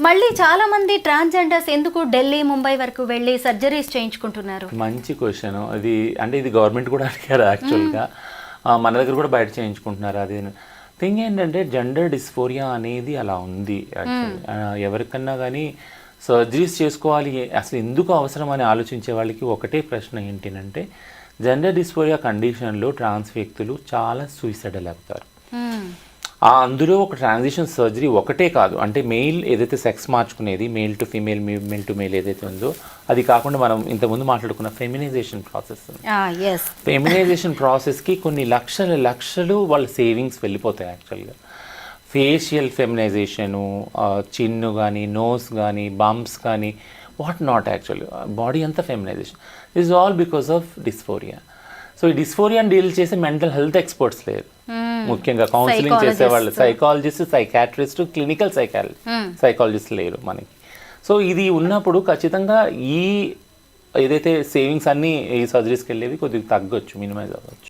మళ్ళీ చాలా మంది ట్రాన్స్జెండర్స్ ఎందుకు ఢిల్లీ ముంబై వరకు వెళ్ళి సర్జరీస్ చేయించుకుంటున్నారు? మంచి క్వశ్చన్ అది. అంటే ఇది గవర్నమెంట్ కూడా అడిగారు యాక్చువల్గా. మన దగ్గర కూడా బయట చేయించుకుంటున్నారు. అది థింగ్ ఏంటంటే జెండర్ డిస్ఫోరియా అనేది అలా ఉంది యాక్చువల్లీ. ఎవరికన్నా కానీ సర్జరీస్ చేసుకోవాలి అసలు ఎందుకు అవసరం అని ఆలోచించే వాళ్ళకి ఒకటే ప్రశ్న ఏంటంటే జెండర్ డిస్ఫోరియా కండిషన్లో ట్రాన్స్ వ్యక్తులు చాలా సూసైడల్ అవుతారు. అందులో ఒక ట్రాన్సిషన్ సర్జరీ ఒకటే కాదు, అంటే మెయిల్ ఏదైతే సెక్స్ మార్చుకునేది male to female, male to male ఏదైతే ఉందో అది కాకుండా మనం ఇంతకుముందు మాట్లాడుకున్న ఫెమినైజేషన్ ప్రాసెస్. ఫెమినైజేషన్ ప్రాసెస్కి కొన్ని లక్షలు వాళ్ళ సేవింగ్స్ వెళ్ళిపోతాయి యాక్చువల్గా. ఫేషియల్ ఫెమినైజేషను, చిన్ను కానీ, నోస్ కానీ, బంప్స్ కానీ, వాట్ నాట్ యాక్చువల్లీ బాడీ అంతా feminisation is all because of dysphoria. So ఈ డిస్ఫోరియాని డీల్ చేసే మెంటల్ హెల్త్ ఎక్స్పర్ట్స్ లేరు, ముఖ్యంగా కౌన్సిలింగ్ చేసేవాళ్ళు, సైకాలజిస్ట్, సైకాట్రిస్ట్, క్లినికల్ సైకాలజిస్ట్ లేరు మనకి. సో ఇది ఉన్నప్పుడు ఖచ్చితంగా ఈ ఏదైతే సేవింగ్స్ అన్నీ ఈ సర్జరీస్కి వెళ్ళేవి కొద్దిగా తగ్గొచ్చు, మినిమైజ్ అవ్వచ్చు.